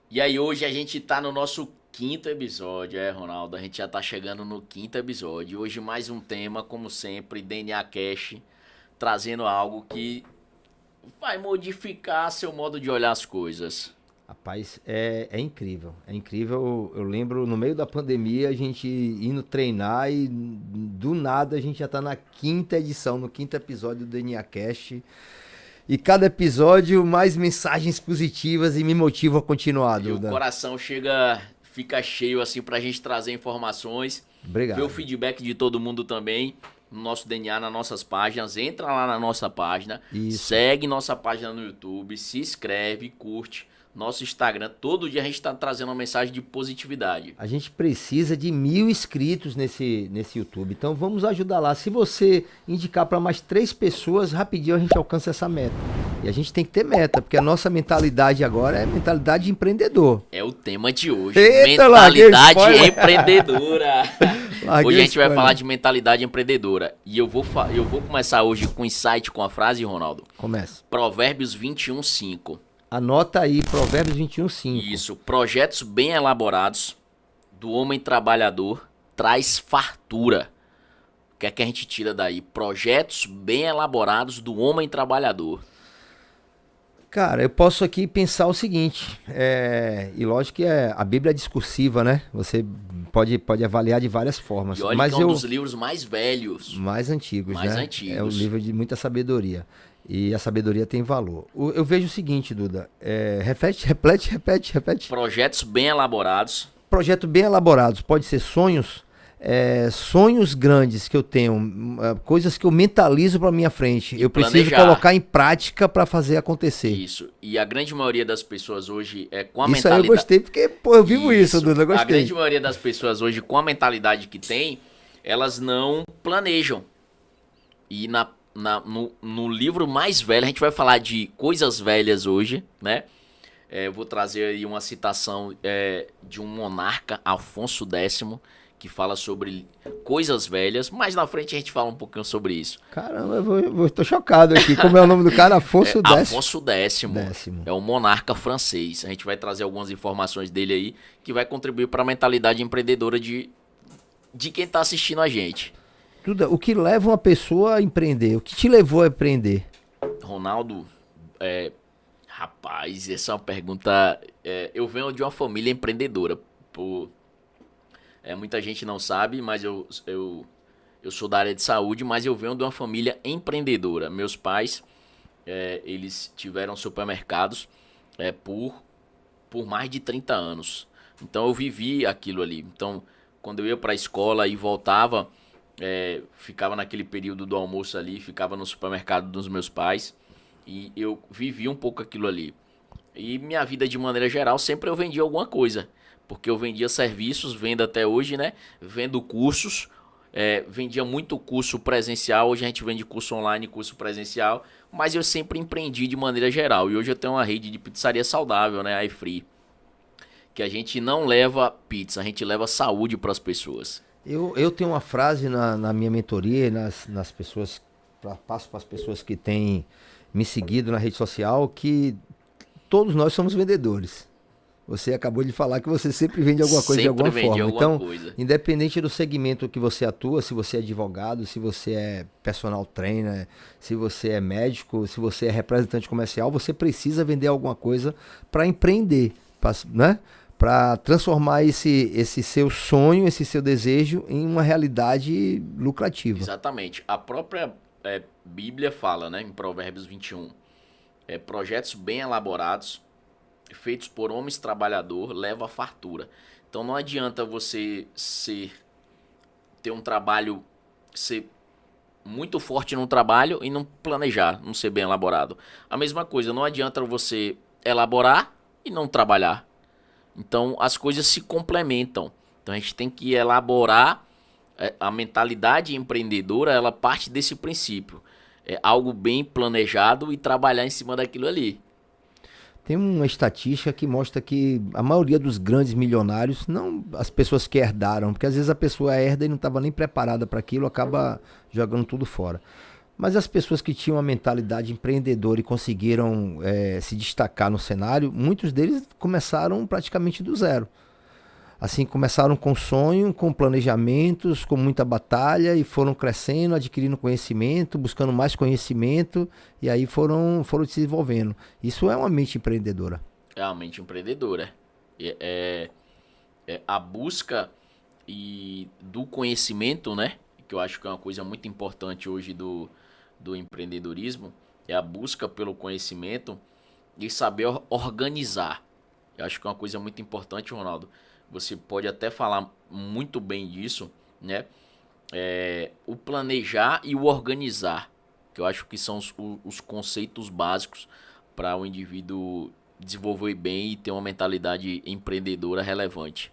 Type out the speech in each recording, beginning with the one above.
E aí hoje a gente tá no nosso quinto episódio, Ronaldo? A gente já tá chegando no quinto episódio. Hoje mais um tema, como sempre, DNA Cash, trazendo algo que vai modificar seu modo de olhar as coisas. Rapaz, é incrível, é incrível. Eu lembro no meio da pandemia a gente indo treinar e do nada a gente já tá na quinta edição, no quinto episódio do DNA Cast. E cada episódio mais mensagens positivas e me motivam a continuar, E o Duda. coração fica cheio assim pra gente trazer informações, ver o Obrigado. feedback de todo mundo também. No nosso DNA, nas nossas páginas, entra lá na nossa página, Isso. segue nossa página no YouTube, se inscreve, curte nosso Instagram. Todo dia a gente está trazendo uma mensagem de positividade. A gente precisa de 1.000 inscritos nesse YouTube. Então vamos ajudar lá. Se você indicar para mais 3 pessoas, rapidinho a gente alcança essa meta. E a gente tem que ter meta, porque a nossa mentalidade agora é mentalidade de empreendedor. É o tema de hoje. Eita, larguei o Mentalidade spoiler. empreendedora. Larguei Hoje a o gente vai spoiler. falar de mentalidade empreendedora. E eu vou começar hoje com insight com a frase, Ronaldo. Começa. Provérbios 21:5. Anota aí, Provérbios 21:5. Isso. Projetos bem elaborados do homem trabalhador traz fartura. O que é que a gente tira daí? Projetos bem elaborados do homem trabalhador. Cara, eu posso aqui pensar o seguinte, e lógico que a Bíblia é discursiva, né? Você pode avaliar de várias formas, E olha mas que é um dos livros mais velhos. mais antigos, Mais né? antigos. É um livro de muita sabedoria. E a sabedoria tem valor. Eu vejo o seguinte, Duda, repete. Projetos bem elaborados. Projeto bem elaborados, pode ser sonhos, sonhos grandes que eu tenho, coisas que eu mentalizo para minha frente. Eu preciso planejar. colocar em prática para fazer acontecer. Isso. E a grande maioria das pessoas hoje é com a Isso aí eu mentalidade. gostei, porque, pô, eu vivo isso, Duda, eu A gostei. grande maioria das pessoas hoje, com a mentalidade que tem, elas não planejam. E no livro mais velho, a gente vai falar de coisas velhas hoje, né? Eu vou trazer aí uma citação de um monarca, Afonso X, que fala sobre coisas velhas. Mais na frente a gente fala um pouquinho sobre isso. Caramba, tô chocado aqui. Como é o nome do cara? Afonso X. Afonso X é um monarca francês. A gente vai trazer algumas informações dele aí que vai contribuir para a mentalidade empreendedora de quem está assistindo a gente. Duda, o que leva uma pessoa a empreender? O que te levou a empreender? Ronaldo, rapaz, essa é uma pergunta. Eu venho de uma família empreendedora. Muita gente não sabe, mas eu sou da área de saúde, mas eu venho de uma família empreendedora. Meus pais, eles tiveram supermercados por mais de 30 anos. Então eu vivi aquilo ali. Então, quando eu ia para a escola e voltava, ficava naquele período do almoço ali, ficava no supermercado dos meus pais e eu vivi um pouco aquilo ali. E minha vida, de maneira geral, sempre eu vendia alguma coisa, porque eu vendia serviços, vendo até hoje, né? Vendo cursos, vendia muito curso presencial, hoje a gente vende curso online, curso presencial, mas eu sempre empreendi de maneira geral. E hoje eu tenho uma rede de pizzaria saudável, né? iFree, que a gente não leva pizza, a gente leva saúde para as pessoas. Eu tenho uma frase na minha mentoria, nas pessoas, passo para as pessoas que têm me seguido na rede social, que todos nós somos vendedores. Você acabou de falar que você sempre vende alguma coisa de alguma forma. Então, independente do segmento que você atua, se você é advogado, se você é personal trainer, se você é médico, se você é representante comercial, você precisa vender alguma coisa para empreender, né? Para transformar esse seu sonho, esse seu desejo em uma realidade lucrativa. Exatamente. A própria Bíblia fala, né, em Provérbios 21, projetos bem elaborados, feitos por homens trabalhadores, leva a fartura. Então não adianta você ter um trabalho, ser muito forte num trabalho e não planejar, não ser bem elaborado. A mesma coisa, não adianta você elaborar e não trabalhar. Então as coisas se complementam. Então a gente tem que elaborar. A mentalidade empreendedora, ela parte desse princípio. É algo bem planejado e trabalhar em cima daquilo ali. Tem uma estatística que mostra que a maioria dos grandes milionários, não as pessoas que herdaram, porque às vezes a pessoa herda e não estava nem preparada para aquilo, acaba jogando tudo fora. Mas as pessoas que tinham uma mentalidade empreendedora e conseguiram se destacar no cenário, muitos deles começaram praticamente do zero. Assim, começaram com sonho, com planejamentos, com muita batalha e foram crescendo, adquirindo conhecimento, buscando mais conhecimento e aí foram se desenvolvendo. Isso é uma mente empreendedora. É uma mente empreendedora. É a busca do conhecimento, né? Que eu acho que é uma coisa muito importante hoje do empreendedorismo, é a busca pelo conhecimento e saber organizar. Eu acho que é uma coisa muito importante, Ronaldo. Você pode até falar muito bem disso, né? O planejar e o organizar, que eu acho que são os conceitos básicos para o indivíduo desenvolver bem e ter uma mentalidade empreendedora relevante.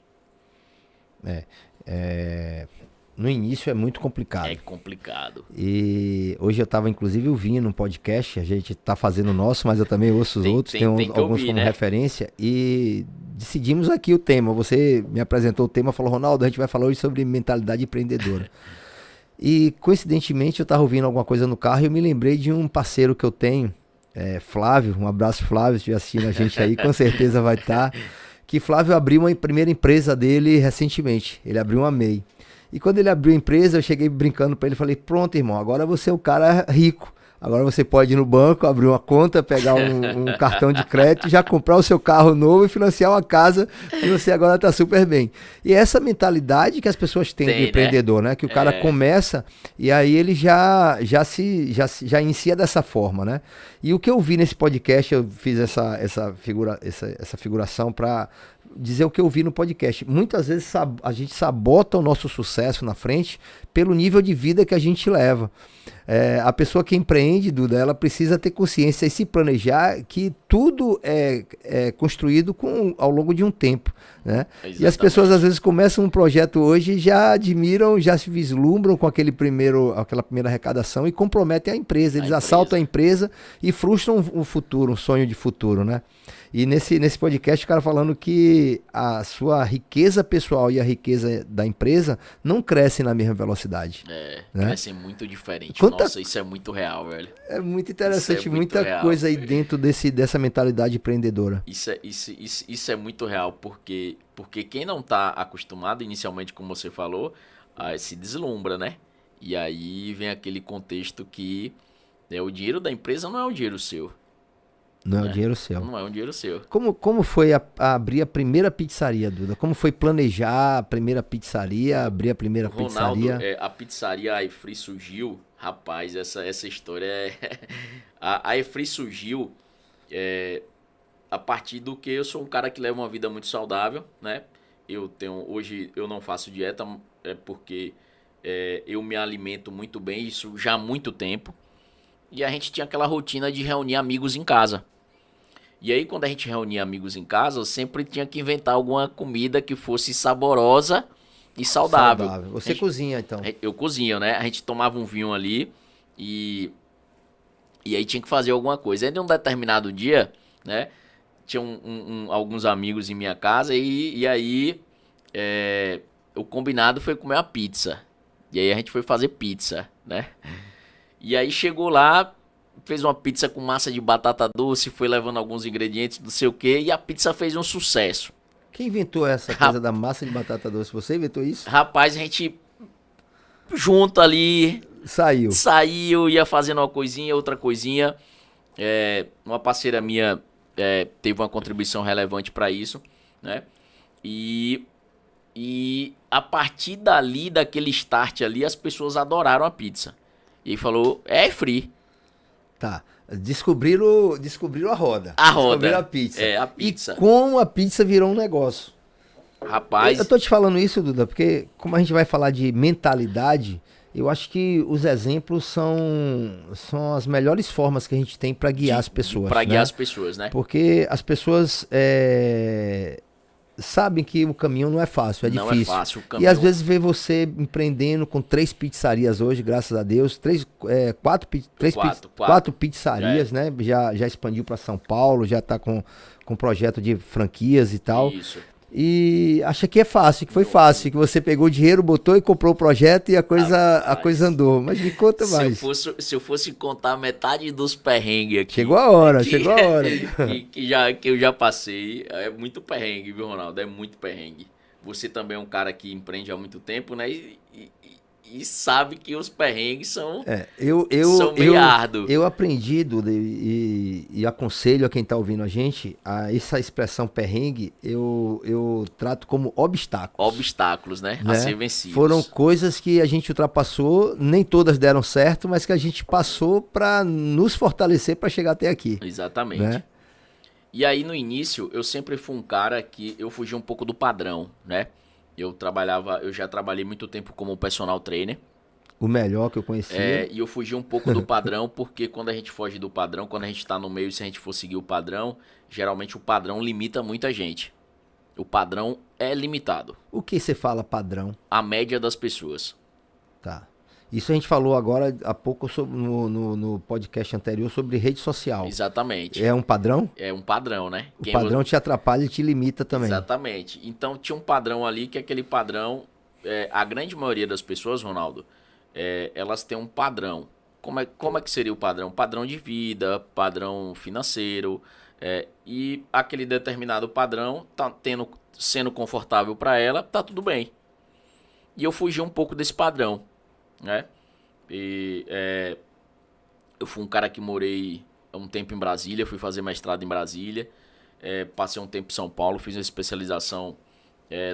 No início é muito complicado. É complicado. E hoje eu estava inclusive ouvindo um podcast, a gente está fazendo o nosso, mas eu também ouço os outros, tem alguns ouvir, como referência, e decidimos aqui o tema. Você me apresentou o tema, falou, Ronaldo, a gente vai falar hoje sobre mentalidade empreendedora. E coincidentemente eu estava ouvindo alguma coisa no carro e eu me lembrei de um parceiro que eu tenho, Flávio, um abraço Flávio, se estiver assistindo a gente aí, com certeza vai estar, que Flávio abriu uma primeira empresa dele recentemente, ele abriu uma MEI. E quando ele abriu a empresa, eu cheguei brincando para ele, falei, pronto, irmão, agora você é um cara rico. Agora você pode ir no banco, abrir uma conta, pegar um cartão de crédito, já comprar o seu carro novo e financiar uma casa e você agora está super bem. E essa mentalidade que as pessoas têm de empreendedor, né? Que o cara começa e aí ele já inicia dessa forma, né? E o que eu vi nesse podcast, eu fiz essa figuração para dizer o que eu vi no podcast. Muitas vezes a gente sabota o nosso sucesso na frente pelo nível de vida que a gente leva. A pessoa que empreende, Duda, ela precisa ter consciência e se planejar que tudo é construído ao longo de um tempo, né? E as pessoas às vezes começam um projeto hoje e já admiram, já se vislumbram com aquela primeira arrecadação e comprometem a empresa. Eles assaltam a empresa e frustram o futuro, um sonho de futuro, né? E nesse podcast o cara falando que a sua riqueza pessoal e a riqueza da empresa não crescem na mesma velocidade. Né? Crescem muito diferente. Nossa, isso é muito real, velho. É muito interessante, muita coisa aí dentro dessa mentalidade empreendedora. Isso é muito real, porque quem não tá acostumado, inicialmente, como você falou, se deslumbra, né? E aí vem aquele contexto que o dinheiro da empresa não é o dinheiro seu. Não é um dinheiro seu. Não é um dinheiro seu. Como foi abrir a primeira pizzaria, Duda? Como foi planejar a primeira pizzaria, abrir a primeira pizzaria? A pizzaria iFree surgiu, rapaz, essa história a iFree surgiu a partir do que eu sou um cara que leva uma vida muito saudável, né? Hoje eu não faço dieta, porque eu me alimento muito bem, isso já há muito tempo. E a gente tinha aquela rotina de reunir amigos em casa. E aí, quando a gente reunia amigos em casa, eu sempre tinha que inventar alguma comida que fosse saborosa e saudável. Você cozinha, então? Eu cozinho, né? A gente tomava um vinho ali e aí tinha que fazer alguma coisa. Aí, de um determinado dia, né? Tinha alguns amigos em minha casa e aí o combinado foi comer uma pizza. E aí a gente foi fazer pizza, né? E aí chegou lá, fez uma pizza com massa de batata doce, foi levando alguns ingredientes, não sei o que, e a pizza fez um sucesso. Quem inventou essa coisa da massa de batata doce? Você inventou isso? Rapaz, a gente junto ali... Saiu, ia fazendo uma coisinha, outra coisinha. Uma parceira minha teve uma contribuição relevante para isso, né? E a partir dali, daquele start ali, as pessoas adoraram a pizza. E aí falou, free. Tá. Descobriram a roda. Descobriram a pizza. A pizza. E como a pizza virou um negócio. Rapaz. Eu tô te falando isso, Duda, porque como a gente vai falar de mentalidade, eu acho que os exemplos são as melhores formas que a gente tem para guiar as pessoas. Para guiar as pessoas, né? Porque as pessoas sabem que o caminho não é fácil, é difícil. Não é fácil o caminho. E às vezes vê você empreendendo com 3 pizzarias hoje, graças a Deus, 4 pizzarias, né? Já expandiu para São Paulo, já tá com projeto de franquias e tal. Isso. e acha que é fácil, que foi fácil, que você pegou o dinheiro, botou e comprou o projeto e a coisa andou. Mas me conta mais. Se eu fosse contar metade dos perrengues aqui. Chegou a hora. Que eu já passei. É muito perrengue, viu, Ronaldo? É muito perrengue. Você também é um cara que empreende há muito tempo, né? E sabe que os perrengues são bem árduos. Eu aprendi, Duda, e aconselho a quem está ouvindo a gente, essa expressão perrengue, eu trato como obstáculos. Obstáculos, né? A ser vencidos. Foram coisas que a gente ultrapassou, nem todas deram certo, mas que a gente passou para nos fortalecer para chegar até aqui. Exatamente. Né? E aí, no início, eu sempre fui um cara que eu fugi um pouco do padrão, né? Eu já trabalhei muito tempo como personal trainer. O melhor que eu conhecia. E eu fugi um pouco do padrão, porque quando a gente foge do padrão, quando a gente tá no meio, se a gente for seguir o padrão, geralmente o padrão limita muita gente. O padrão é limitado. O que você fala padrão? A média das pessoas. Tá. Isso a gente falou agora há pouco no podcast anterior sobre rede social. Exatamente. É um padrão? É um padrão, né? O padrão te atrapalha e te limita também. Exatamente. Então tinha um padrão ali que aquele padrão, a grande maioria das pessoas, Ronaldo, elas têm um padrão. Como é que seria o padrão? Padrão de vida, padrão financeiro, e aquele determinado padrão tá sendo confortável para ela, tá tudo bem. E eu fugi um pouco desse padrão, né? Eu fui um cara que morei um tempo em Brasília, fui fazer mestrado em Brasília, passei um tempo em São Paulo, fiz uma especialização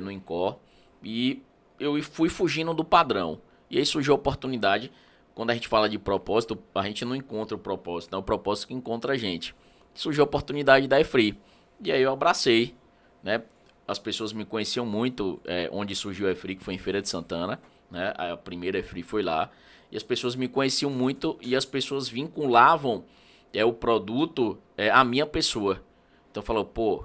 no INCOR, e eu fui fugindo do padrão. E aí surgiu a oportunidade. Quando a gente fala de propósito, a gente não encontra o propósito, é o propósito que encontra a gente. Surgiu a oportunidade da EFRI, e aí eu abracei, né? As pessoas me conheciam muito, onde surgiu a EFRI, que foi em Feira de Santana, né? A primeira EFRI foi lá, e as pessoas me conheciam muito, e as pessoas vinculavam o produto à minha pessoa. Então falou, pô,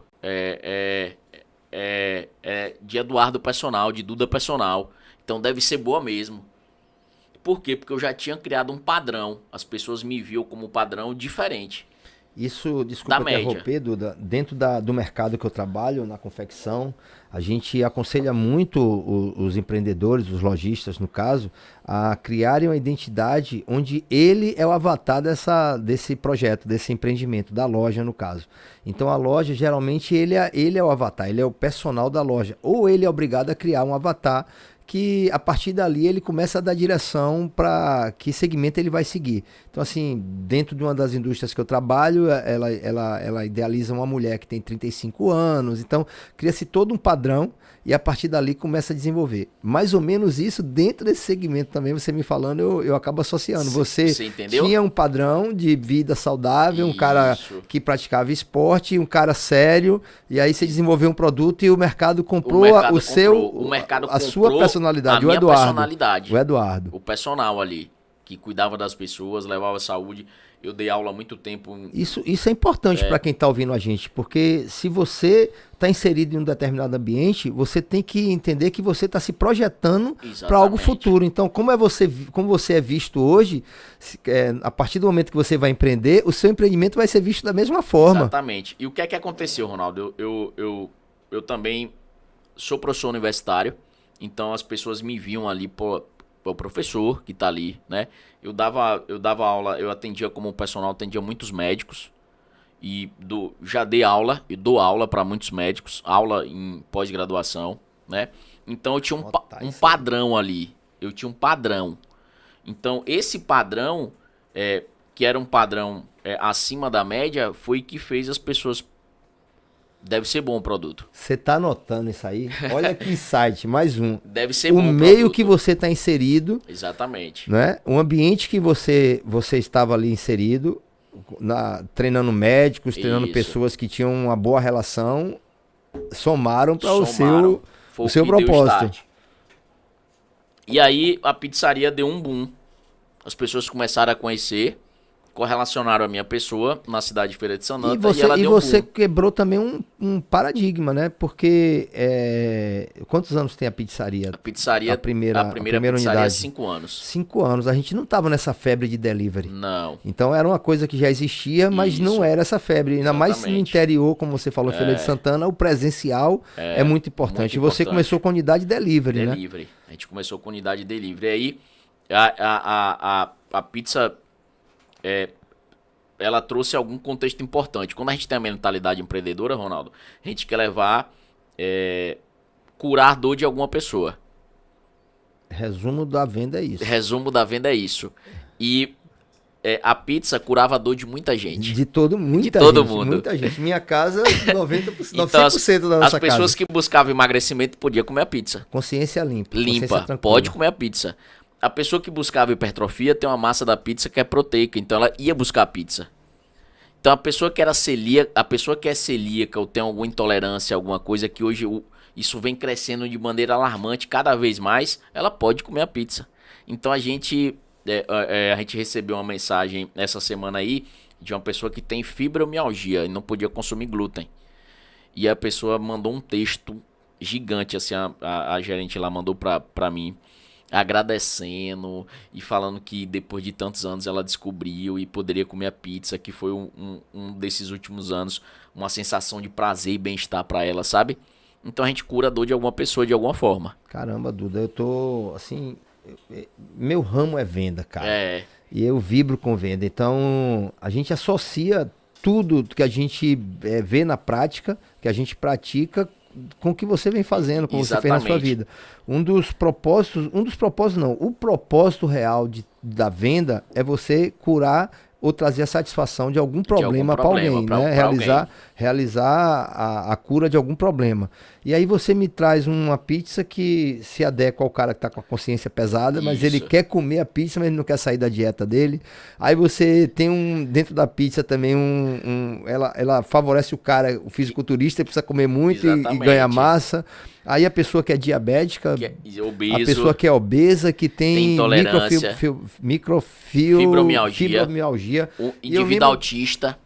de Eduardo Personal, de Duda Personal, então deve ser boa mesmo. Por quê? Porque eu já tinha criado um padrão. As pessoas me viam como padrão diferente. Isso, desculpa interromper, Duda, dentro do mercado que eu trabalho, na confecção, a gente aconselha muito os empreendedores, os lojistas, no caso, a criarem uma identidade onde ele é o avatar desse projeto, desse empreendimento, da loja, no caso. Então, a loja, geralmente, ele é o avatar, ele é o personal da loja. Ou ele é obrigado a criar um avatar que a partir dali ele começa a dar direção para que segmento ele vai seguir. Então, assim, dentro de uma das indústrias que eu trabalho, ela idealiza uma mulher que tem 35 anos, então cria-se todo um padrão e a partir dali começa a desenvolver. Mais ou menos isso dentro desse segmento também, você me falando, eu acabo associando. Você tinha um padrão de vida saudável, um cara que praticava esporte, um cara sério, e aí você desenvolveu um produto e o mercado comprou a sua personalidade, o Eduardo. Personalidade. O Eduardo. O personal ali, que cuidava das pessoas, levava saúde. Eu dei aula há muito tempo. Isso é importante para quem está ouvindo a gente, porque se você está inserido em um determinado ambiente, você tem que entender que você está se projetando para algo futuro. Então, como você é visto hoje, a partir do momento que você vai empreender, o seu empreendimento vai ser visto da mesma forma. Exatamente. E o que é que aconteceu, Ronaldo? Eu também sou professor universitário, então as pessoas me viam ali o professor que tá ali, né? Eu dava aula, eu atendia como personal, atendia muitos médicos e já dei aula e dou aula para muitos médicos, aula em pós-graduação, né? Então eu tinha um padrão ali, eu tinha um padrão. Então esse padrão, que era um padrão acima da média, foi que fez as pessoas. Deve ser bom o produto. Você tá anotando isso aí? Olha que insight, mais um. Deve ser bom o produto. O meio que você está inserido. Exatamente. Né? O ambiente que você estava ali inserido, treinando médicos, treinando pessoas que tinham uma boa relação, somaram para o seu propósito. E aí a pizzaria deu um boom. As pessoas começaram a conhecer, correlacionaram a minha pessoa na cidade de Feira de Santana E ela deu você um pulo. quebrou também um paradigma, né? Porque quantos anos tem a pizzaria? A pizzaria, A primeira pizzaria unidade? é 5 anos. 5 anos. A gente não tava nessa febre de delivery. Não. Então era uma coisa que já existia, mas Isso. não era essa febre. Ainda mais no Exatamente. interior, como você falou, Feira de Santana, o presencial é muito importante. E muito você importante. começou com unidade delivery, né? Delivery. A gente começou com unidade de delivery. Aí a pizza, ela trouxe algum contexto importante. Quando a gente tem a mentalidade empreendedora, Ronaldo, a gente quer levar, curar a dor de alguma pessoa. Resumo da venda é isso. Resumo da venda é isso. E a pizza curava a dor de muita gente. De todo mundo. Muita gente. Minha casa, 90%, Então, 100% da nossa as pessoas casa. que buscavam emagrecimento podiam comer a pizza. Consciência limpa. consciência Limpa, tranquila. pode comer a pizza. A pessoa que buscava hipertrofia tem uma massa da pizza que é proteica, então ela ia buscar a pizza. Então a pessoa que era celíaca, a pessoa que é celíaca ou tem alguma intolerância, alguma coisa que hoje isso vem crescendo de maneira alarmante cada vez mais, ela pode comer a pizza. Então a gente recebeu uma mensagem essa semana aí de uma pessoa que tem fibromialgia e não podia consumir glúten. E a pessoa mandou um texto gigante, assim, a gerente lá mandou pra mim, agradecendo e falando que depois de tantos anos ela descobriu e poderia comer a pizza, que foi um desses últimos anos, uma sensação de prazer e bem-estar pra ela, sabe? Então a gente cura a dor de alguma pessoa de alguma forma. Caramba, Duda, eu tô, assim, meu ramo é venda, cara. É, E eu vibro com venda. Então, a gente associa tudo que a gente vê na prática, que a gente pratica, com o que você vem fazendo, como você fez na sua Exatamente. vida. O propósito real da venda é você curar ou trazer a satisfação de algum problema para alguém, problema né? pra Realizar a cura de algum problema. E aí você me traz uma pizza que se adequa ao cara que está com a consciência pesada, mas ele Isso. quer comer a pizza, mas ele não quer sair da dieta dele. Aí você tem dentro da pizza também ela favorece o cara, o fisiculturista, ele precisa comer muito e Exatamente. ganhar massa. Aí a pessoa que é diabética, que é a obeso, pessoa que é obesa, que Tem tem intolerância, fibromialgia. o E eu indivíduo lembro- autista.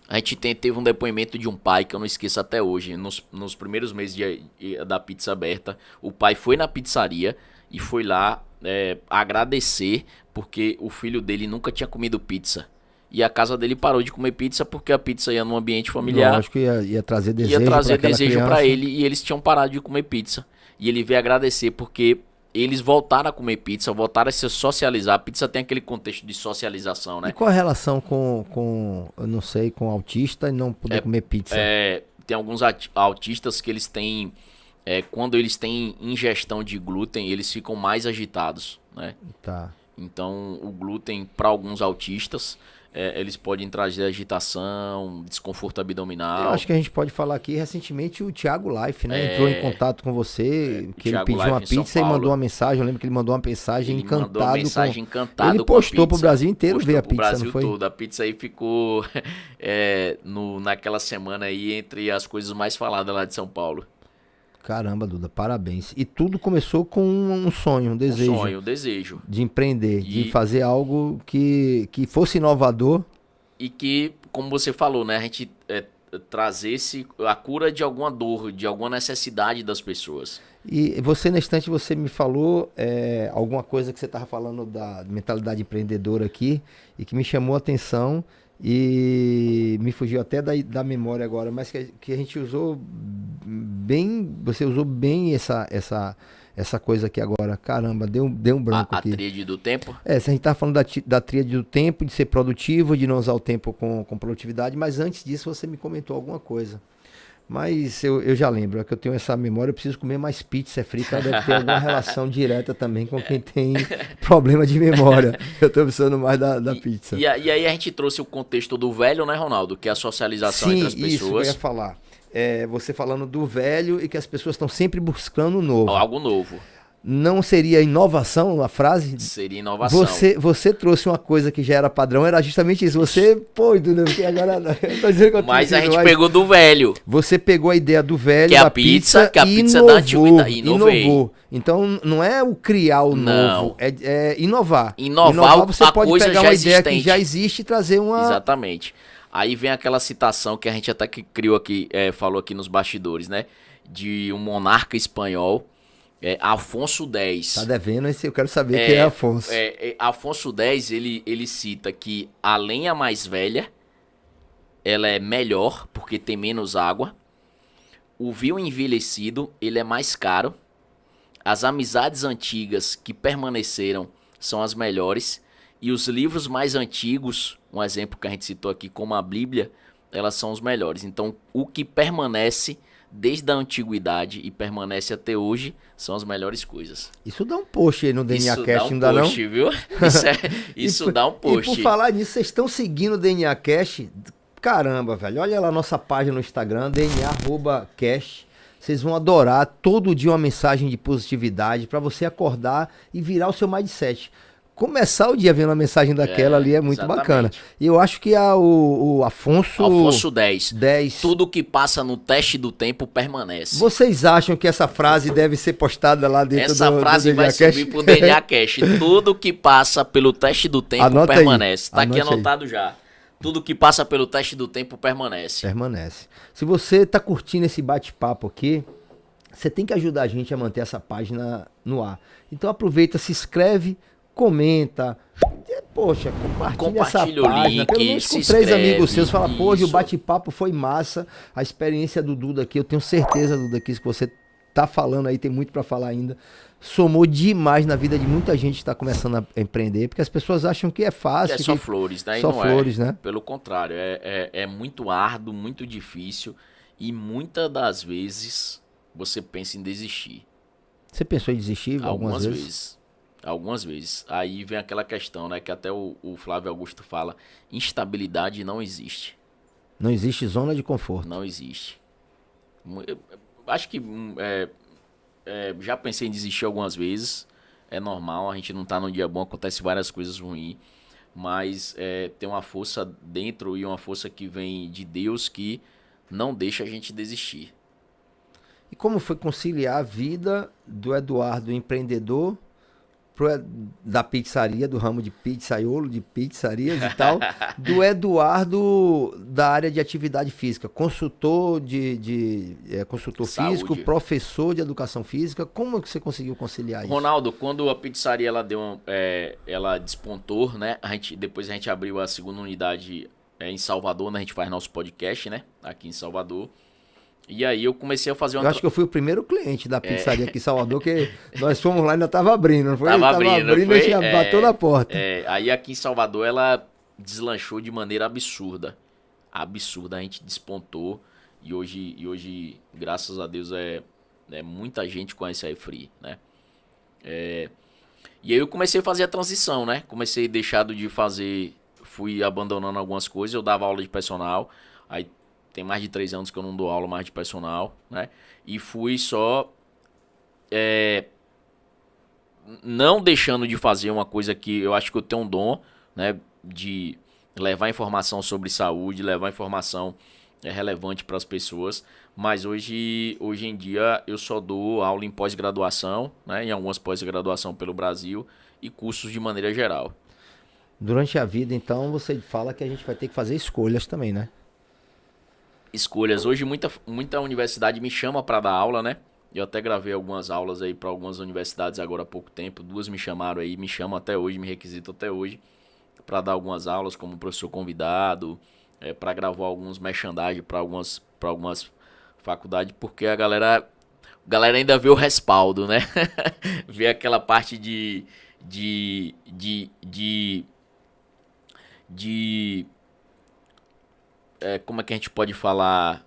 A gente teve um depoimento de um pai que eu não esqueço até hoje. Nos primeiros meses da pizza aberta, o pai foi na pizzaria e foi lá agradecer porque o filho dele nunca tinha comido pizza. E a casa dele parou de comer pizza porque a pizza ia num ambiente familiar. Lógico que ia trazer desejo Ia trazer pra aquela desejo criança. pra ele e eles tinham parado de comer pizza. E ele veio agradecer porque eles voltaram a comer pizza, voltaram a se socializar. A pizza tem aquele contexto de socialização, E né? qual a relação eu não sei, com autista e não poder comer pizza? Tem alguns autistas que eles têm, quando eles têm ingestão de glúten, eles ficam mais agitados, né? Tá. Então, o glúten, para alguns autistas, eles podem trazer agitação, desconforto Eu abdominal. acho que a gente pode falar aqui, recentemente o Thiago Life, né? Entrou em contato com você, que ele Thiago pediu Life uma em São pizza e Paulo. mandou uma mensagem. Eu lembro que ele mandou uma mensagem Ele encantado. mandou uma mensagem encantado Ele com a postou pro pizza. Brasil inteiro Postou ver a pro pizza, Brasil não foi? todo. A pizza aí ficou naquela semana aí entre as coisas mais faladas lá de São Paulo. Caramba, Duda, parabéns. E tudo começou com um sonho, um desejo. Um sonho, um desejo. De empreender, de E- fazer algo que fosse inovador. E que, como você falou, né? A gente trazesse a cura de alguma dor, de alguma necessidade das pessoas. E você, na estante, você me falou alguma coisa que você estava falando da mentalidade empreendedora aqui e que me chamou a atenção e me fugiu até da memória agora, mas que a gente usou bem, você usou bem essa coisa aqui agora. Caramba, deu um branco A aqui. tríade do tempo. Se a gente tá falando da tríade do tempo, de ser produtivo, de não usar o tempo com produtividade, mas antes disso você me comentou alguma coisa. Mas eu já lembro, é que eu tenho essa memória, eu preciso comer mais pizza frita, deve ter alguma relação direta também com quem tem problema de memória. Eu tô precisando mais da pizza. E aí a gente trouxe o contexto do velho, né, Ronaldo? Que é a socialização entre as Sim, isso que eu pessoas. ia falar. Você falando do velho e que as pessoas estão sempre buscando o novo. Algo novo. não seria inovação a frase? Seria inovação. Você trouxe uma coisa que já era padrão, era justamente isso. Você, pô, Duda, porque agora eu tô dizendo que eu tô Mas a dizendo, gente pegou do velho. Você pegou a ideia do velho, Que é a da pizza, que a e pizza inovou, da antiguidade. inovou. Então não é o criar o Não. novo, é inovar. Inovar você a pode coisa pegar já uma ideia que existente. já existe e trazer uma... Exatamente. Aí vem aquela citação que a gente até que criou aqui, falou aqui nos bastidores, né? De um monarca espanhol, Afonso X. Tá devendo, eu quero saber quem é Afonso. Afonso X, ele cita que a lenha mais velha, ela é melhor porque tem menos água. O vinho envelhecido, ele é mais caro. As amizades antigas que permaneceram são as melhores. E os livros mais antigos, um exemplo que a gente citou aqui, como a Bíblia, elas são os melhores. Então, o que permanece desde a antiguidade e permanece até hoje são as melhores coisas. Isso dá um post aí no DNA Isso Cast, dá não dá não? Viu? Isso dá um post. E por falar nisso, vocês estão seguindo o DNA Cast? Caramba, velho. Olha lá a nossa página no Instagram, DNA@cast. Vocês vão adorar todo dia uma mensagem de positividade para você acordar e virar o seu mindset. Começar o dia vendo uma mensagem daquela ali é muito exatamente. bacana. E eu acho que o Afonso X. 10. Tudo que passa no teste do tempo permanece. Vocês acham que essa frase deve ser postada lá dentro Essa frase vai subir pro DNA Cash. Tudo que passa pelo teste do tempo Anota permanece. aí. Tá aqui Anote anotado já. Tudo que passa pelo teste do tempo permanece. Permanece. Se você tá curtindo esse bate-papo aqui, você tem que ajudar a gente a manter essa página no ar. Então aproveita, se inscreve, comenta, poxa, compartilha essa Compartilha o página, link, pelo menos com se 3 inscreve, amigos seus, fala, poxa, o isso. bate-papo foi massa, a experiência do Duda aqui, eu tenho certeza, Duda, que isso que você tá falando aí, tem muito pra falar ainda, somou demais na vida de muita gente que tá começando a empreender, porque as pessoas acham que é fácil. É só flores, né? E Só não flores, né? Pelo contrário, é muito árduo, muito difícil e muitas das vezes você pensa em desistir. Você pensou em desistir algumas vezes? Algumas vezes. Aí vem aquela questão, né? Que até o Flávio Augusto fala: instabilidade não existe. Não existe zona de conforto. Não existe. Eu acho que já pensei em desistir algumas vezes. É normal, a gente não tá num dia bom, acontece várias coisas ruins. Mas tem uma força dentro e uma força que vem de Deus que não deixa a gente desistir. E como foi conciliar a vida do Eduardo empreendedor da pizzaria, do ramo de pizzaiolo, de pizzarias e tal, do Eduardo da área de atividade física, consultor consultor físico, professor de educação física, como que você conseguiu conciliar isso? Ronaldo, quando a pizzaria ela despontou, né? Depois a gente abriu a segunda unidade em Salvador, né? A gente faz nosso podcast, né? Aqui em Salvador. E aí eu comecei a fazer uma... Eu acho que eu fui o primeiro cliente da pizzaria aqui em Salvador, que nós fomos lá e ainda tava abrindo, não foi? Tava abrindo, e a gente bateu na porta. Aí aqui em Salvador ela deslanchou de maneira absurda. Absurda, a gente despontou. E hoje graças a Deus, muita gente conhece a iFree, né? E aí eu comecei a fazer a transição, né? Comecei a deixar de fazer... Fui abandonando algumas coisas, eu dava aula de personal, aí tem mais de 3 anos que eu não dou aula mais de personal, né? E fui só não deixando de fazer uma coisa que eu acho que eu tenho um dom, né? De levar informação sobre saúde, levar informação relevante para as pessoas. Mas hoje em dia eu só dou aula em pós-graduação, né? Em algumas pós-graduação pelo Brasil e cursos de maneira geral. Durante a vida, então, você fala que a gente vai ter que fazer escolhas também, né? Escolhas. Hoje muita universidade me chama para dar aula, né? Eu até gravei algumas aulas aí para algumas universidades agora há pouco tempo. 2 me chamaram aí, me chamam até hoje, me requisitam até hoje para dar algumas aulas como professor convidado, para gravar alguns merchandising para algumas faculdades, porque a galera ainda vê o respaldo, né? Vê aquela parte de como é que a gente pode falar,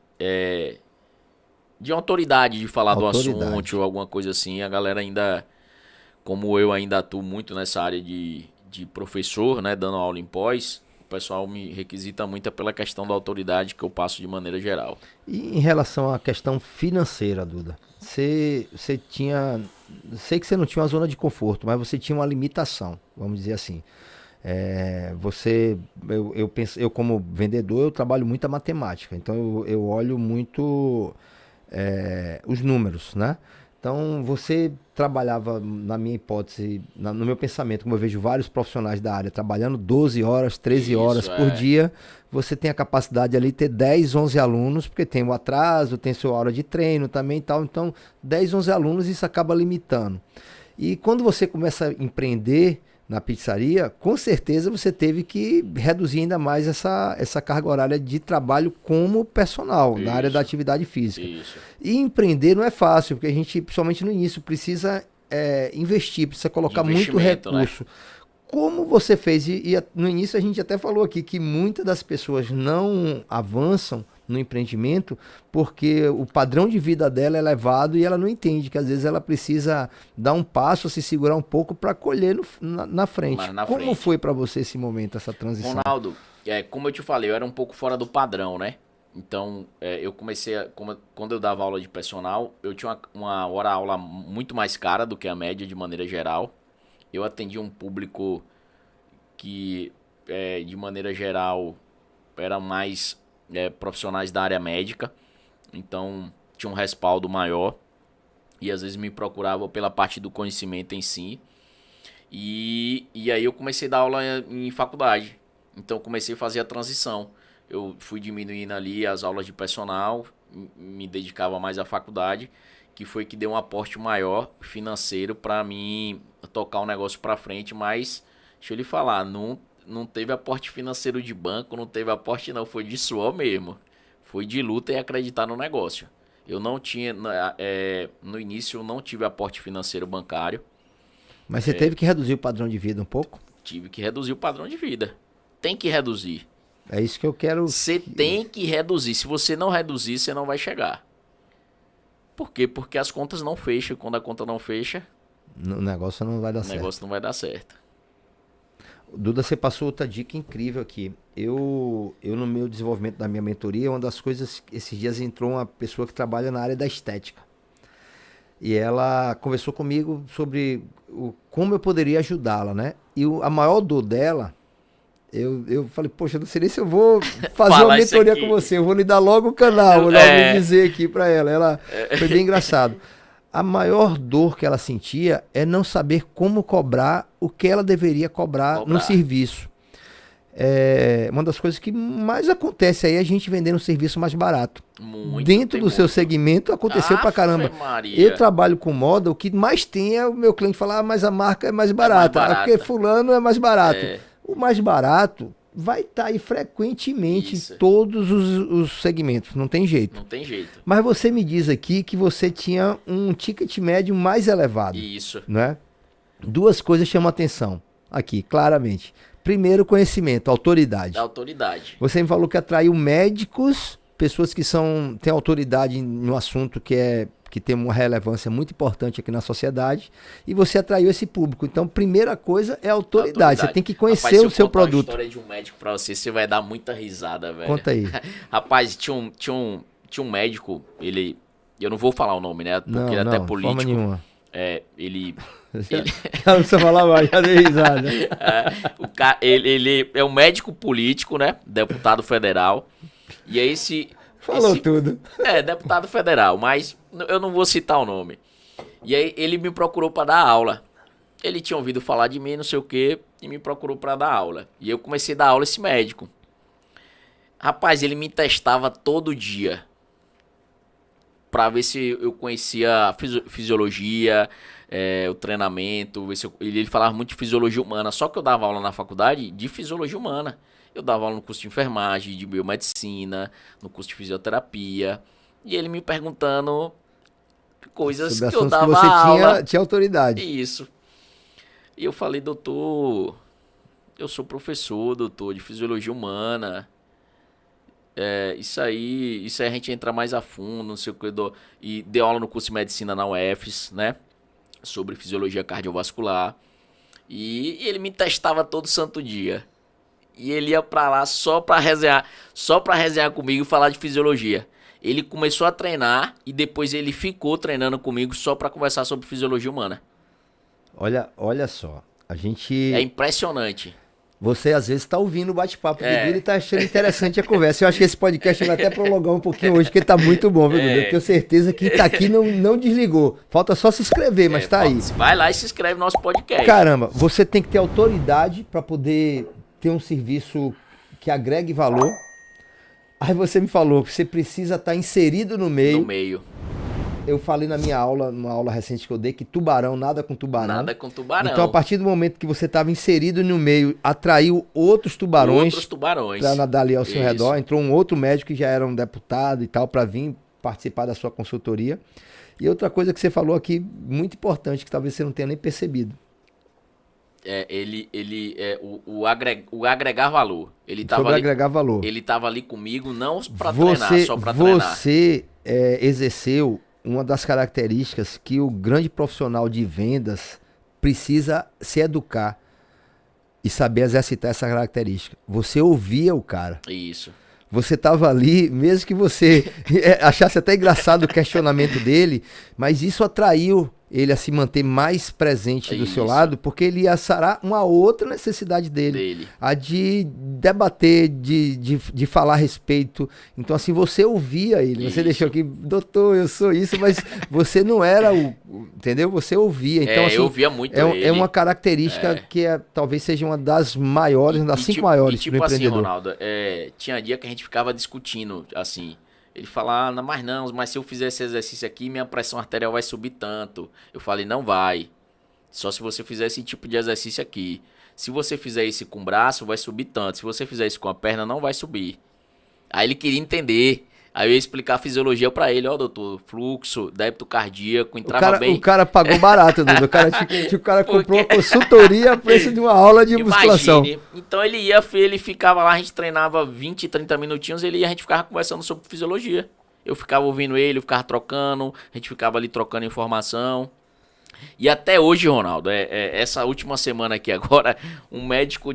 de autoridade de falar do assunto ou alguma coisa assim. A galera ainda, como eu ainda atuo muito nessa área de professor, né, dando aula em pós, o pessoal me requisita muito pela questão da autoridade que eu passo de maneira geral. E em relação à questão financeira, Duda, você tinha sei que você não tinha uma zona de conforto, mas você tinha uma limitação, vamos dizer assim. Eu penso, eu como vendedor, eu trabalho muito a matemática, então eu olho muito os números, né? Então, você trabalhava, na minha hipótese, no meu pensamento, como eu vejo vários profissionais da área trabalhando 12 horas, 13 horas Isso, por dia, você tem a capacidade ali de ter 10, 11 alunos, porque tem o atraso, tem sua hora de treino também e tal. Então, 10, 11 alunos, isso acaba limitando. E quando você começa a empreender na pizzaria, com certeza você teve que reduzir ainda mais essa carga horária de trabalho como personal, na área da Isso, atividade física. isso. E empreender não é fácil, porque a gente, principalmente no início, precisa investir, precisa De colocar muito investimento, né? recurso. Como você fez, no início a gente até falou aqui que muitas das pessoas não avançam no empreendimento porque o padrão de vida dela é elevado e ela não entende que às vezes ela precisa dar um passo, se segurar um pouco para colher na frente. Mas na Como frente. foi para você esse momento, essa transição? Ronaldo, como eu te falei, eu era um pouco fora do padrão, né? Então, eu comecei, quando eu dava aula de personal, eu tinha uma hora-aula muito mais cara do que a média de maneira geral. Eu atendia um público que, de maneira geral, era mais profissionais da área médica. Então, tinha um respaldo maior. E às vezes me procurava pela parte do conhecimento em si. E aí eu comecei a dar aula em faculdade. Então, eu comecei a fazer a transição. Eu fui diminuindo ali as aulas de personal, me dedicava mais à faculdade, que foi que deu um aporte maior financeiro para mim tocar o negócio para frente, mas deixa eu lhe falar, não teve aporte financeiro de banco, não teve aporte não, foi de suor mesmo. Foi de luta e acreditar no negócio. Eu não tinha, no início eu não tive aporte financeiro bancário. Mas você teve que reduzir o padrão de vida um pouco? Tive que reduzir o padrão de vida. Tem que reduzir. É isso que eu quero. Você tem que reduzir. Se você não reduzir, você não vai chegar. Por quê? Porque as contas não fecham. Quando a conta não fecha, O negócio não vai dar o certo. negócio não vai dar certo. Duda, você passou outra dica incrível aqui. Eu no meu desenvolvimento da minha mentoria, uma das coisas, esses dias entrou uma pessoa que trabalha na área da estética. E ela conversou comigo sobre como eu poderia ajudá-la, né? E a maior dor dela, eu falei, poxa, eu não sei nem se eu vou fazer Falar uma isso mentoria aqui. com você. Eu vou lhe dar logo o canal, vou logo dizer aqui pra ela. Foi bem engraçado. A maior dor que ela sentia é não saber como cobrar o que ela deveria cobrar no serviço. Uma das coisas que mais acontece aí é a gente vendendo um serviço mais barato. Muito, Dentro do seu segmento aconteceu pra caramba. Maria. Eu trabalho com moda, o que mais tem é o meu cliente falar, mas a marca é mais barata. barata. Porque fulano é mais barato. É. O mais barato vai estar aí frequentemente Isso. em todos os segmentos, não tem jeito. Não tem jeito. Mas você me diz aqui que você tinha um ticket médio mais elevado, Isso. né? Duas coisas chamam a atenção aqui, claramente. Primeiro, conhecimento, autoridade. Da autoridade. Você me falou que atraiu médicos, pessoas que têm autoridade em um assunto que tem uma relevância muito importante aqui na sociedade, e você atraiu esse público. Então, primeira coisa é a autoridade. Você tem que conhecer Rapaz, se o seu eu contar produto. a história de um médico pra você vai dar muita risada, velho. Conta aí. Rapaz, tinha um médico, eu não vou falar o nome, né? Porque ele é até de político. forma nenhuma. Ele Não precisa falar mais, já dei risada. ele é um médico político, né? Deputado federal. E é Falou tudo. Deputado federal, mas eu não vou citar o nome. E aí ele me procurou pra dar aula. Ele tinha ouvido falar de mim, não sei o quê, e me procurou pra dar aula. E eu comecei a dar aula a esse médico. Rapaz, ele me testava todo dia pra ver se eu conhecia a fisiologia, o treinamento, ver se ele falava muito de fisiologia humana, só que eu dava aula na faculdade de fisiologia humana. Eu dava aula no curso de enfermagem, de biomedicina, no curso de fisioterapia, e ele me perguntando coisas Sobre que eu assuntos dava você aula. tinha autoridade. Isso. E eu falei, doutor, eu sou professor, doutor, de fisiologia humana. Isso aí a gente entra mais a fundo, não sei o que. E deu aula no curso de medicina na UFES, né? Sobre fisiologia cardiovascular. E ele me testava todo santo dia. E ele ia pra lá só pra resenhar comigo e falar de fisiologia. Ele começou a treinar e depois ele ficou treinando comigo só para conversar sobre fisiologia humana. Olha só, a gente... É impressionante. Você às vezes está ouvindo o bate-papo do Dudu e tá achando interessante a conversa. Eu acho que esse podcast vai até prolongar um pouquinho hoje, porque tá muito bom, viu, Dudu? Eu tenho certeza que quem tá aqui não desligou. Falta só se inscrever, mas tá aí. Vai lá e se inscreve no nosso podcast. Caramba, você tem que ter autoridade para poder ter um serviço que agregue valor. Aí você me falou que você precisa estar inserido no meio. No meio. Eu falei na minha aula, numa aula recente que eu dei, que tubarão, nada com tubarão. Nada com tubarão. Então, a partir do momento que você estava inserido no meio, atraiu outros tubarões. Outros tubarões. Para nadar ali ao seu Isso. redor. Entrou um outro médico que já era um deputado e tal, para vir participar da sua consultoria. E outra coisa que você falou aqui, muito importante, que talvez você não tenha nem percebido. O agregar valor. Ele tava Sobre ali, agregar valor. Ele estava ali comigo não para treinar, só para treinar. Você exerceu uma das características que o grande profissional de vendas precisa se educar e saber exercitar essa característica. Você ouvia o cara. Isso. Você estava ali, mesmo que você achasse até engraçado o questionamento dele, mas isso atraiu ele a se manter mais presente do seu lado, porque ele ia sarar uma outra necessidade dele. A de debater, de falar a respeito. Então, assim, você ouvia ele. Você deixou aqui, doutor, eu sou isso, mas você não era entendeu? Você ouvia. Então, assim, eu ouvia muito ele. É uma característica que talvez seja uma das maiores, uma das 5 maiores tipo do empreendedor. Assim, Ronaldo, tinha dia que a gente ficava discutindo, assim... Ele fala, mas se eu fizer esse exercício aqui, minha pressão arterial vai subir tanto. Eu falei, não vai. Só se você fizer esse tipo de exercício aqui. Se você fizer isso com o braço, vai subir tanto. Se você fizer isso com a perna, não vai subir. Aí ele queria entender. Aí eu ia explicar a fisiologia pra ele. Ó, doutor, fluxo, débito cardíaco, entrava bem. O cara pagou barato, Dudu. O cara comprou uma consultoria a preço de uma aula de musculação. Então ele ficava lá, a gente treinava 20, 30 minutinhos, a gente ficava conversando sobre fisiologia. Eu ficava ouvindo ele, eu ficava trocando, a gente ficava ali trocando informação. E até hoje, Ronaldo, essa última semana aqui agora, um médico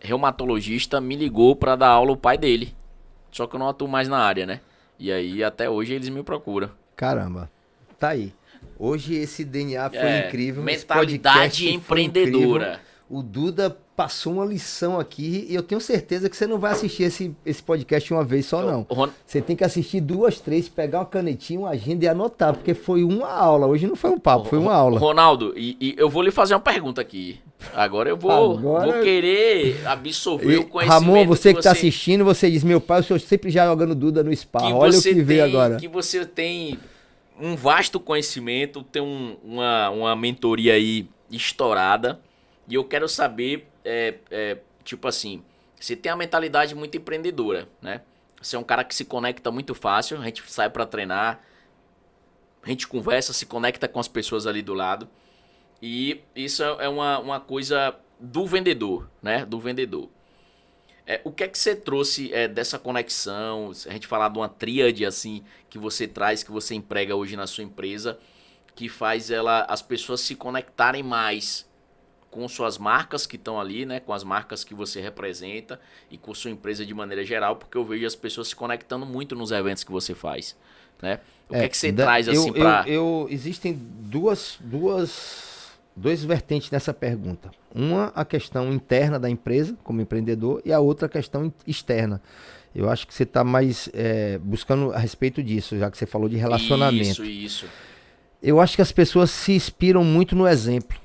reumatologista me ligou pra dar aula ao pai dele. Só que eu não atuo mais na área, né? E aí, até hoje, eles me procuram. Caramba, tá aí. Hoje esse DNA foi incrível. Mentalidade empreendedora. O Duda passou uma lição aqui e eu tenho certeza que você não vai assistir esse podcast uma vez só, não. Você tem que assistir 2, 3, pegar uma canetinha, uma agenda e anotar, porque foi uma aula. Hoje não foi um papo, foi uma aula. Ronaldo, e eu vou lhe fazer uma pergunta aqui. Agora eu vou querer absorver o conhecimento. Ramon, você que está assistindo, você diz, meu pai, o senhor sempre já jogando Duda no spa. Olha o que veio agora. Que você tem um vasto conhecimento, tem uma mentoria aí estourada. E eu quero saber, tipo assim, você tem a mentalidade muito empreendedora, né? Você é um cara que se conecta muito fácil, a gente sai para treinar, a gente conversa, se conecta com as pessoas ali do lado. E isso é uma coisa do vendedor, né? Do vendedor. O que é que você trouxe dessa conexão? A gente falar de uma tríade assim que você traz, que você emprega hoje na sua empresa, que faz as pessoas se conectarem mais com suas marcas que estão ali, né? Com as marcas que você representa e com sua empresa de maneira geral, porque eu vejo as pessoas se conectando muito nos eventos que você faz, né? O que é que você traz assim para... Existem duas vertentes nessa pergunta. Uma, a questão interna da empresa, como empreendedor, e a outra, a questão externa. Eu acho que você está mais buscando a respeito disso, já que você falou de relacionamento. Isso. Eu acho que as pessoas se inspiram muito no exemplo.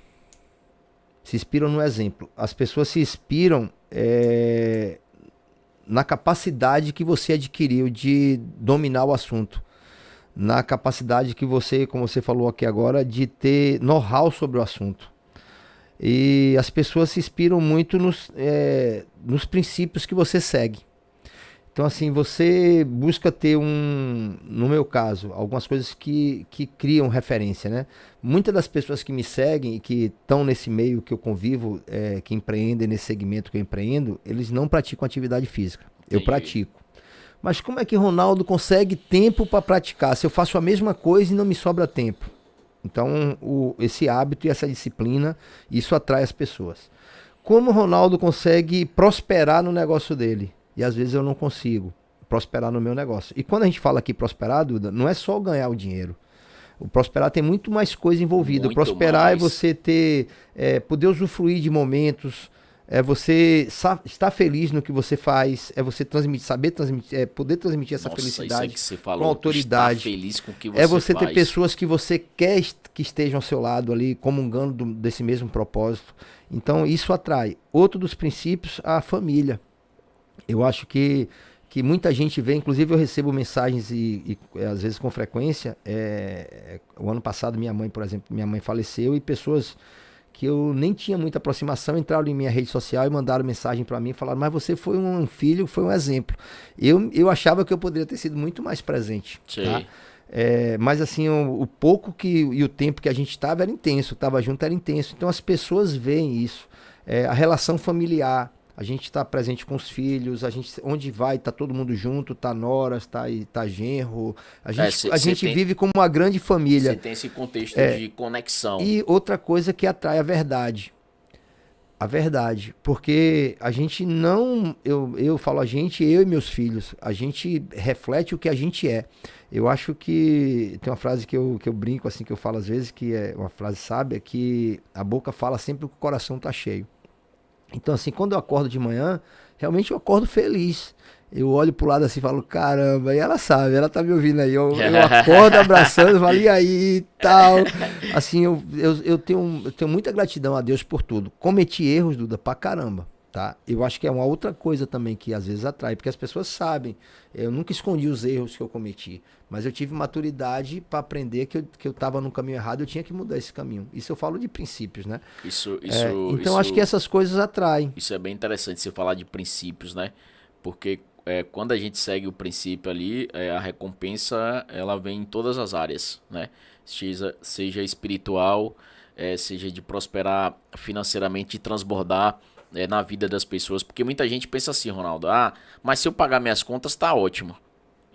As pessoas se inspiram na capacidade que você adquiriu de dominar o assunto. Na capacidade que você, como você falou aqui agora, de ter know-how sobre o assunto. E as pessoas se inspiram muito nos princípios que você segue. Então, assim, você busca ter no meu caso, algumas coisas que criam referência, né? Muitas das pessoas que me seguem e que estão nesse meio que eu convivo, que empreendem nesse segmento que eu empreendo, eles não praticam atividade física. Eu pratico. Mas como é que Ronaldo consegue tempo para praticar? Se eu faço a mesma coisa e não me sobra tempo. Então, esse hábito e essa disciplina, isso atrai as pessoas. Como o Ronaldo consegue prosperar no negócio dele? E às vezes eu não consigo. prosperar no meu negócio. E quando a gente fala aqui prosperar, Duda, não é só ganhar o dinheiro. O prosperar tem muito mais coisa envolvida. O prosperar é você ter, poder usufruir de momentos, é você estar feliz no que você faz, é você saber transmitir, poder transmitir essa felicidade que você falou, com autoridade. Estar feliz com o que você é você faz. ter pessoas que você quer que estejam ao seu lado ali, comungando desse mesmo propósito. Então isso atrai. Outro dos princípios, a família. Eu acho que muita gente vê, inclusive eu recebo mensagens e às vezes com frequência, o ano passado minha mãe, por exemplo, faleceu e pessoas que eu nem tinha muita aproximação entraram em minha rede social e mandaram mensagem para mim e falaram, mas você foi um filho, foi um exemplo. Eu achava que eu poderia ter sido muito mais presente. Tá? Mas assim, o pouco e o tempo que a gente estava era intenso, estava junto era intenso. Então as pessoas veem isso. A relação familiar, a gente está presente com os filhos, a gente, onde vai, tá todo mundo junto, tá noras, tá genro. A gente vive como uma grande família. Você tem esse contexto de conexão. E outra coisa que atrai a verdade. A verdade. Porque a gente não... Eu falo eu e meus filhos, a gente reflete o que a gente é. Eu acho que... Tem uma frase que eu brinco, assim, que eu falo às vezes, que é uma frase sábia, que a boca fala sempre que o coração tá cheio. Então, assim, quando eu acordo de manhã, realmente eu acordo feliz. Eu olho pro lado assim e falo, caramba, e ela sabe, ela tá me ouvindo aí. Eu acordo abraçando, falo, e aí, e tal. Assim, eu tenho muita gratidão a Deus por tudo. Cometi erros, Duda, pra caramba, tá? Eu acho que é uma outra coisa também que às vezes atrai, porque as pessoas sabem. Eu nunca escondi os erros que eu cometi, mas eu tive maturidade para aprender que eu tava no caminho errado, eu tinha que mudar esse caminho. Isso eu falo de princípios, né? Então, acho que essas coisas atraem. Isso é bem interessante você falar de princípios, né? Porque quando a gente segue o princípio ali, a recompensa ela vem em todas as áreas, né? Seja espiritual, seja de prosperar financeiramente e transbordar na vida das pessoas. Porque muita gente pensa assim, Ronaldo, mas se eu pagar minhas contas tá ótimo.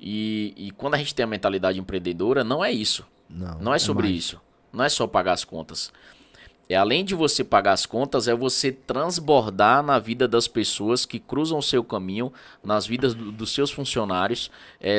E quando a gente tem a mentalidade empreendedora, não é isso. Não é sobre isso. Não é só pagar as contas. Além de você pagar as contas, é você transbordar na vida das pessoas que cruzam o seu caminho, nas vidas dos seus funcionários,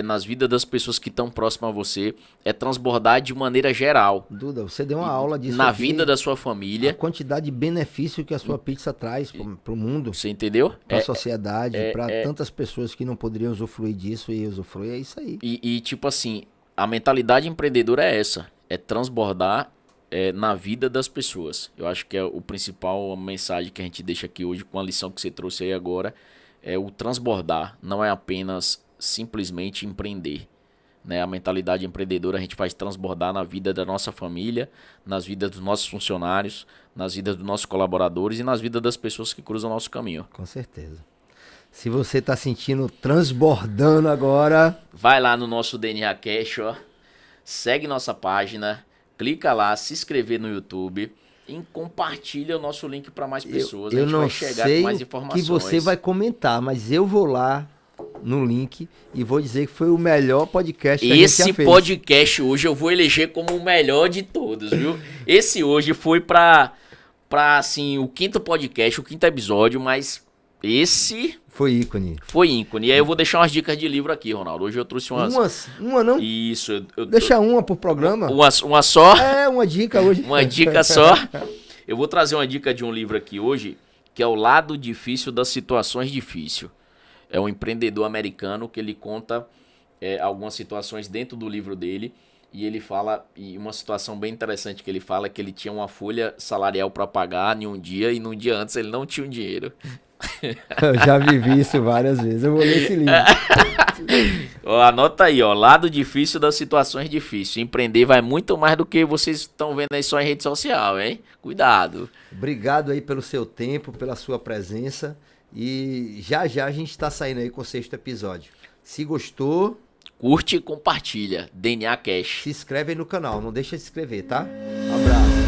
nas vidas das pessoas que estão próximas a você, transbordar de maneira geral. Duda, você deu uma aula disso na aqui, vida da sua família. A quantidade de benefício que a sua pizza traz para o mundo. Você entendeu? Para a sociedade, para tantas pessoas que não poderiam usufruir disso e usufruir, é isso aí. E tipo assim, a mentalidade empreendedora é essa, é transbordar na vida das pessoas. Eu acho que é o principal mensagem que a gente deixa aqui hoje com a lição que você trouxe aí agora, é o transbordar, não é apenas simplesmente empreender. Né? A mentalidade empreendedora a gente faz transbordar na vida da nossa família, nas vidas dos nossos funcionários, nas vidas dos nossos colaboradores e nas vidas das pessoas que cruzam o nosso caminho. Com certeza. Se você está sentindo transbordando agora, vai lá no nosso DNA Cash, ó, segue nossa página, clica lá, se inscrever no YouTube e compartilha o nosso link para mais pessoas. Eu a gente não vai chegar sei com mais informações. Que você vai comentar, mas eu vou lá no link e vou dizer que foi o melhor podcast que a gente já fez. Esse podcast hoje eu vou eleger como o melhor de todos, viu? Esse hoje foi para assim, o quinto podcast, o quinto episódio, mas esse foi ícone. Foi ícone. E aí eu vou deixar umas dicas de livro aqui, Ronaldo. Hoje eu trouxe umas... Uma não? Isso. Deixa uma por programa. Uma só? Uma dica hoje. Uma dica só. Eu vou trazer uma dica de um livro aqui hoje, que é O Lado Difícil das Situações Difíceis. É um empreendedor americano que ele conta algumas situações dentro do livro dele. E ele fala, e uma situação bem interessante que ele fala, que ele tinha uma folha salarial para pagar em um dia e num dia antes ele não tinha o dinheiro. Eu já vivi isso várias vezes. Eu vou ler esse livro. Anota aí, Lado Difícil das Situações Difíceis. Empreender vai muito mais do que vocês estão vendo aí só em rede social, hein? Cuidado. Obrigado aí pelo seu tempo, pela sua presença. E já a gente está saindo aí com o 6º episódio. Se gostou, curte e compartilha. DNA Cash. Se inscreve aí no canal, não deixa de se inscrever, tá? Um abraço.